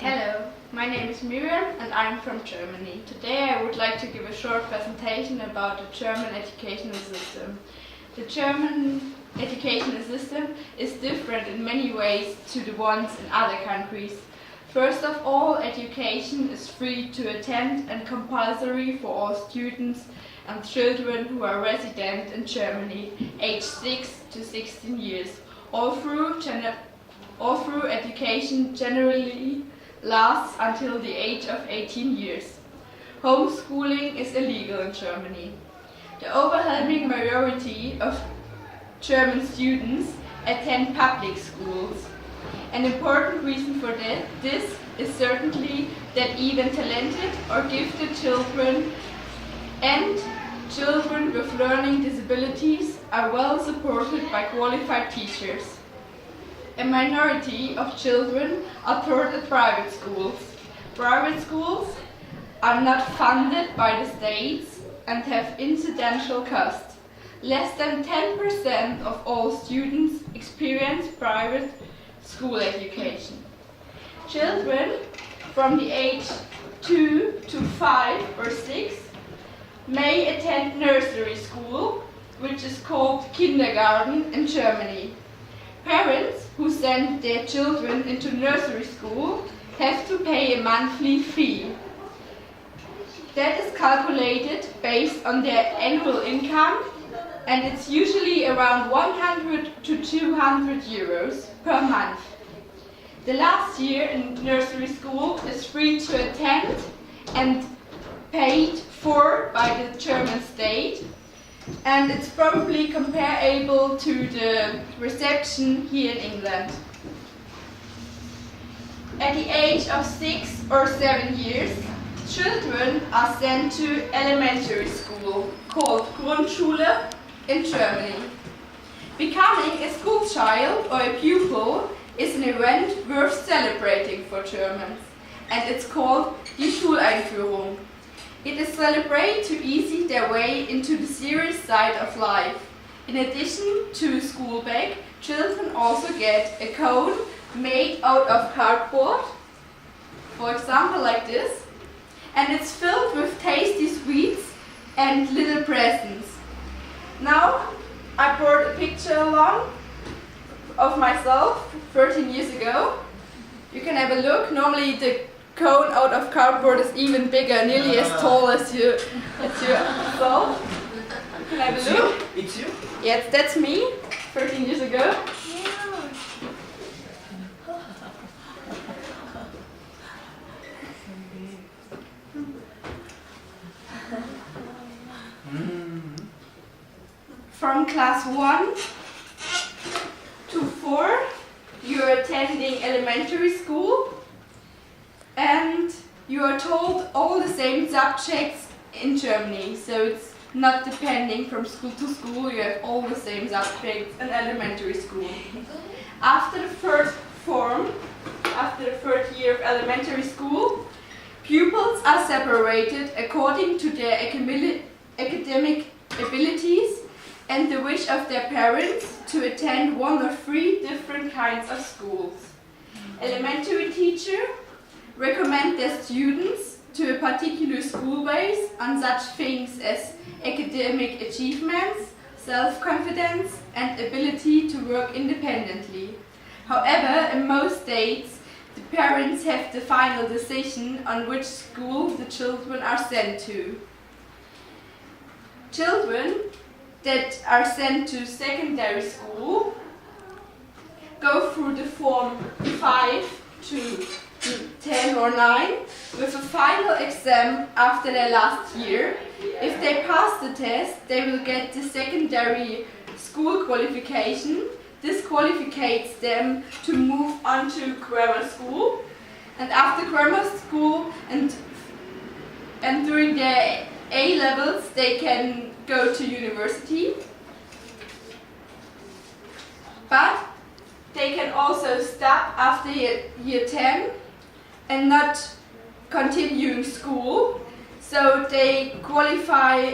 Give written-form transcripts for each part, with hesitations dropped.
Hello, my name is Miriam and I'm from Germany. Today I would like to give a short presentation about the German educational system. The German educational system is different in many ways to the ones in other countries. First of all, education is free to attend and compulsory for all students and children who are resident in Germany, aged 6 to 16 years. All through education generally lasts until the age of 18 years. Homeschooling is illegal in Germany. The overwhelming majority of German students attend public schools. An important reason for this is certainly that even talented or gifted children and children with learning disabilities are well supported by qualified teachers. A minority of children are taught at private schools. Private schools are not funded by the states and have incidental costs. Less than 10% of all students experience private school education. Children from the age 2 to 5 or 6 may attend nursery school, which is called kindergarten in Germany. Parents who send their children into nursery school have to pay a monthly fee. That is calculated based on their annual income, and it's usually around 100 to 200 euros per month. The last year in nursery school is free to attend and paid for by the German state. And it's probably comparable to the reception here in England. At the age of 6 or 7 years, children are sent to elementary school, called Grundschule in Germany. Becoming a school child or a pupil is an event worth celebrating for Germans, and it's called die Schuleinführung. It is celebrated to ease their way into the serious side of life. In addition to a school bag, children also get a cone made out of cardboard, for example like this, and it's filled with tasty sweets and little presents. Now I brought a picture along of myself 13 years ago. You can have a look. Normally the cone out of cardboard is even bigger, nearly as tall as yourself. You can have a look. It's you? Yes, that's me, 13 years ago. From class 1 to 4, you're attending elementary school. And you are taught all the same subjects in Germany, so it's not depending from school to school, you have all the same subjects in elementary school. After the third year of elementary school, pupils are separated according to their academic abilities and the wish of their parents to attend one or 3 different kinds of schools. Elementary teacher recommend their students to a particular school based on such things as academic achievements, self-confidence, and ability to work independently. However, in most states, the parents have the final decision on which school the children are sent to. Children that are sent to secondary school go through the form 5 to 10 or 9 with a final exam after their last year. If they pass the test, they will get the secondary school qualification. This qualifies them to move on to grammar school. And after grammar school and during their A levels, they can go to university. But they can also stop after year 10 and not continuing school, so they don't qualify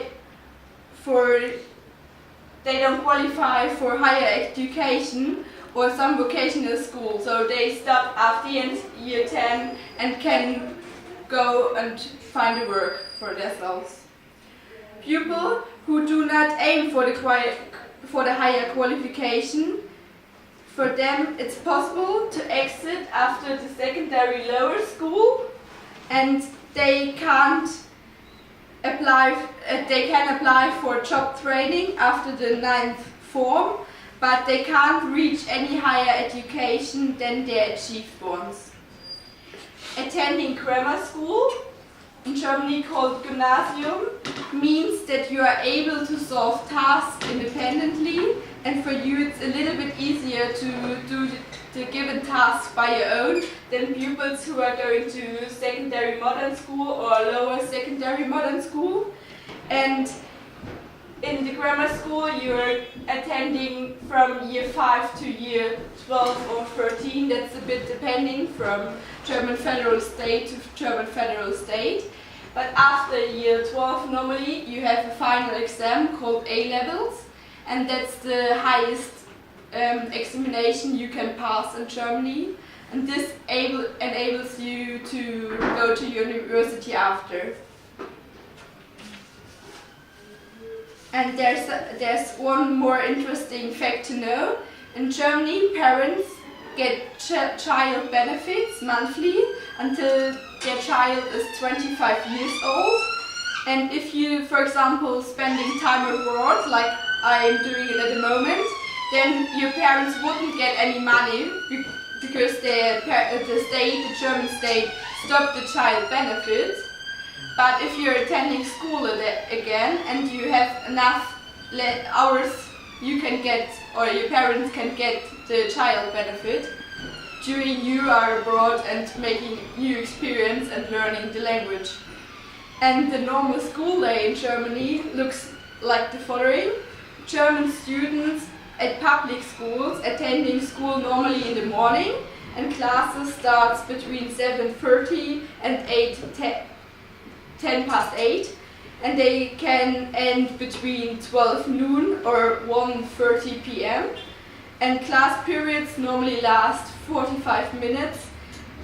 for higher education or some vocational school, so they stop after year 10 and can go and find a work for themselves. Pupils who do not aim for the higher qualification, for them it's possible to exit after the secondary lower school, and they can apply for job training after the 9th form, but they can't reach any higher education than they achieved once. Attending grammar school, in Germany called Gymnasium, means that you are able to solve tasks independently, and for you it's a little bit easier to do the given task by your own than pupils who are going to secondary modern school or lower secondary modern school. And in the grammar school you're attending from year 5 to year 12 or 13, that's a bit depending from German federal state to German federal state. But after year 12 normally you have a final exam called A-levels, and that's the highest examination you can pass in Germany, and this enables you to go to university after. And there's one more interesting fact to know. In Germany, parents get child benefits monthly until their child is 25 years old. And if you, for example, spending time abroad, like I'm doing it at the moment, then your parents wouldn't get any money because the German state, stopped the child benefits. But if you're attending school again and you have enough hours, you can get, or your parents can get the child benefit during you are abroad and making new experience and learning the language. And the normal school day in Germany looks like the following. German students at public schools attending school normally in the morning, and classes starts between 7:30 and 10 past 8, and they can end between 12 noon or 1:30 p.m. And class periods normally last 45 minutes,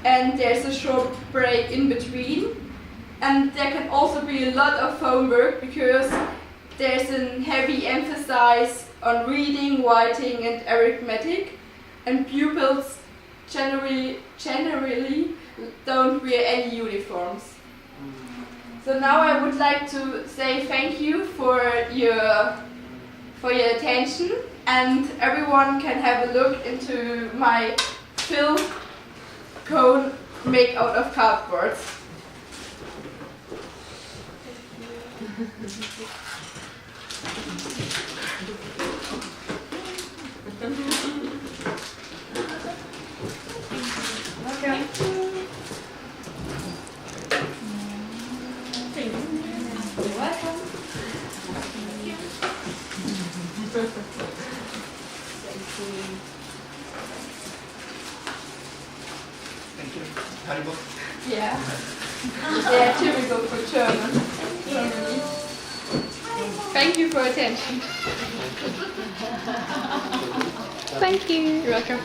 and there's a short break in between. And there can also be a lot of homework because there's a heavy emphasis on reading, writing and arithmetic, and pupils generally don't wear any uniforms. So now I would like to say thank you for your attention, and everyone can have a look into my film cone made out of cardboard. Okay. You're welcome. Thank you. Haribo. Yeah. They are typical for Germany. Thank you for attention. Thank you. You're welcome.